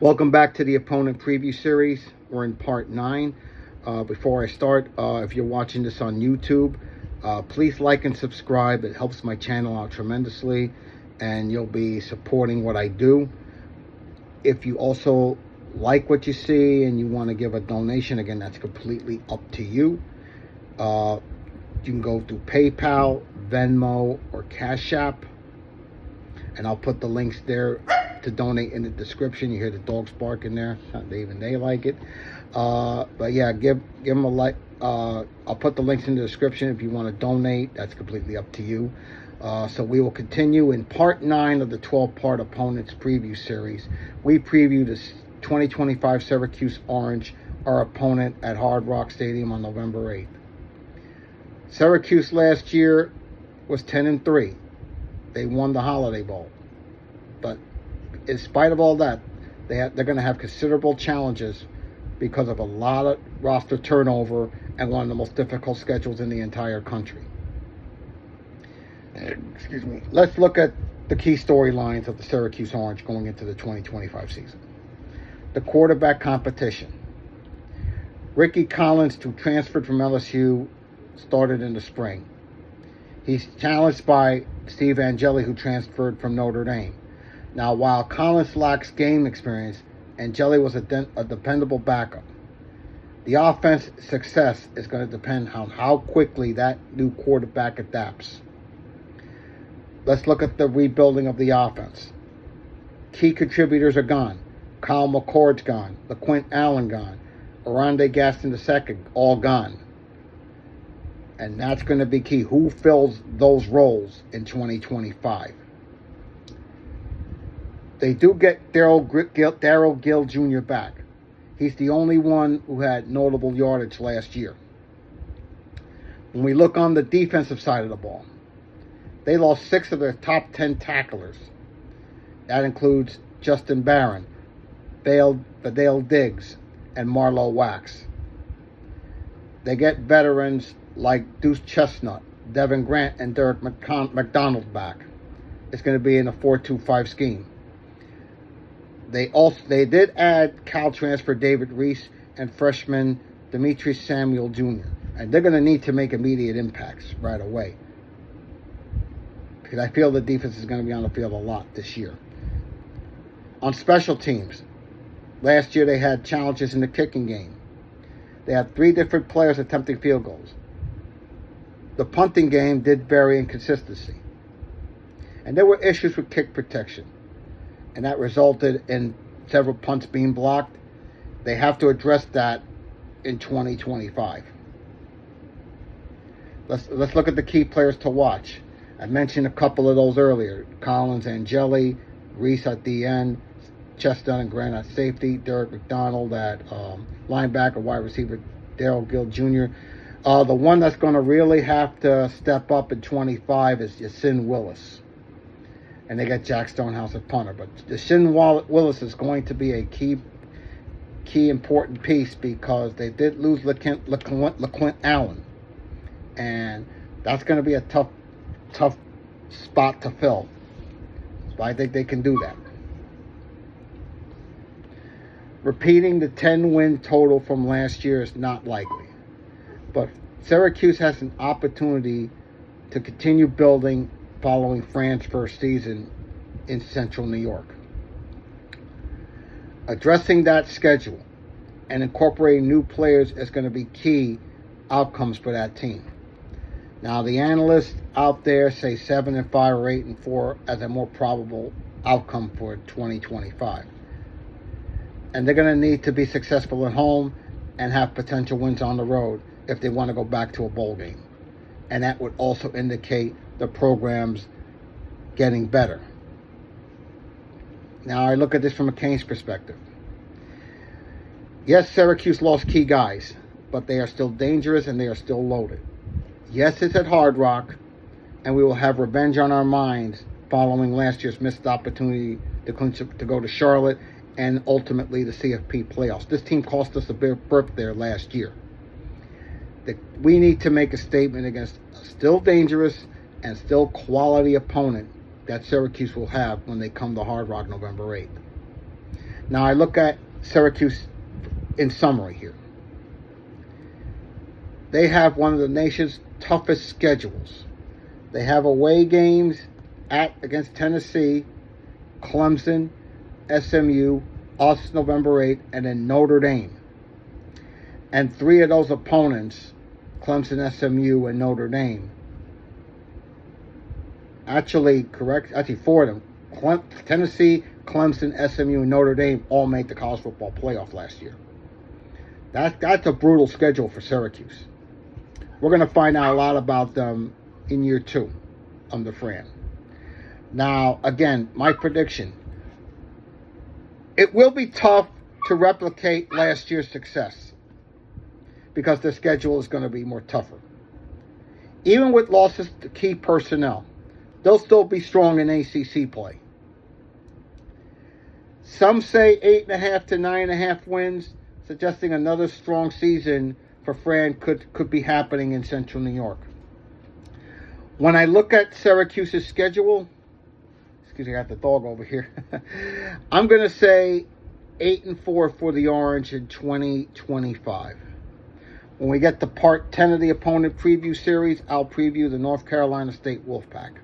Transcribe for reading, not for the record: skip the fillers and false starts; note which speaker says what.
Speaker 1: Welcome back to the opponent preview series. We're in part 9. Before I start, if you're watching this on YouTube, please like and subscribe. It helps my channel out tremendously, and you'll be supporting what I do. If you also like what you see and you want to give a donation, again, that's completely up to you. You can go through PayPal, Venmo, or Cash App, and I'll put the links there to donate in the description. You hear the dogs barking there. Even they like it. But yeah, give them a like. I'll put the links in the description if you want to donate. That's completely up to you. So we will continue in part 9 of the 12-part opponents preview series. We preview the 2025 Syracuse Orange, our opponent at Hard Rock Stadium on November 8th. Syracuse last year was 10-3. They won the Holiday Bowl. But in spite of all that, they're going to have considerable challenges because of a lot of roster turnover and one of the most difficult schedules in the entire country. Excuse me. Let's look at the key storylines of the Syracuse Orange going into the 2025 season. The quarterback competition. Ricky Collins, who transferred from LSU, started in the spring. He's challenged by Steve Angeli, who transferred from Notre Dame. Now, while Collins lacks game experience, Angeli was a dependable backup. The offense success is going to depend on how quickly that new quarterback adapts. Let's look at the rebuilding of the offense. Key contributors are gone. Kyle McCord's gone. LaQuint Allen gone. Oronde Gaston II all gone. And that's going to be key. Who fills those roles in 2025? They do get Darryl Gill Jr. back. He's the only one who had notable yardage last year. When we look on the defensive side of the ball, they lost 6 of their top 10 tacklers. That includes Justin Barron, Badale Diggs, and Marlowe Wax. They get veterans like Deuce Chestnut, Devin Grant, and Derek McDonald back. It's going to be in a 4-2-5 scheme. They did add Cal transfer David Reese and freshman Dimitri Samuel Jr. And they're going to need to make immediate impacts right away, because I feel the defense is going to be on the field a lot this year. On special teams, last year they had challenges in the kicking game. They had 3 different players attempting field goals. The punting game did vary in consistency. And there were issues with kick protection. And that resulted in several punts being blocked. They have to address that in 2025. Let's look at the key players to watch. I mentioned a couple of those earlier. Collins, Angeli, Reese at the end, Chestnut and Grant at safety, Derek McDonald at linebacker, wide receiver, Darryl Gill Jr. The one that's going to really have to step up in 25 is Yasin Willis. And they got Jack Stonehouse at punter. But Yasin Willis is going to be a key important piece, because they did lose LaQuint Allen. And that's going to be a tough spot to fill. So I think they can do that. Repeating the 10-win total from last year is not likely. But Syracuse has an opportunity to continue building following Fran's first season in Central New York. Addressing that schedule and incorporating new players is going to be key outcomes for that team. Now, the analysts out there say 7-5 or 8-4 as a more probable outcome for 2025. And they're going to need to be successful at home and have potential wins on the road if they want to go back to a bowl game. And that would also indicate the program's getting better. Now, I look at this from a Canes perspective. Yes, Syracuse lost key guys, but they are still dangerous and they are still loaded. Yes, it's at Hard Rock, and we will have revenge on our minds following last year's missed opportunity to go to Charlotte and ultimately the CFP playoffs. This team cost us a berth there last year. We need to make a statement against a still dangerous and still quality opponent that Syracuse will have when they come to Hard Rock November 8th. Now I look at Syracuse in summary here. They have one of the nation's toughest schedules. They have away games against Tennessee, Clemson, SMU, us November 8th, and then Notre Dame. And 3 of those opponents, Clemson, SMU, and Notre Dame, actually 4 of them, Tennessee, Clemson, SMU, and Notre Dame all made the college football playoff last year. That's a brutal schedule for Syracuse. We're going to find out a lot about them in year 2 under Fran. Now, again, my prediction. It will be tough to replicate last year's success because the schedule is going to be more tougher. Even with losses to key personnel, they'll still be strong in ACC play. Some say 8.5 to 9.5 wins, suggesting another strong season for Fran could be happening in Central New York. When I look at Syracuse's schedule, excuse me, I got the dog over here. I'm going to say 8-4 for the Orange in 2025. When we get to part 10 of the opponent preview series, I'll preview the North Carolina State Wolfpack.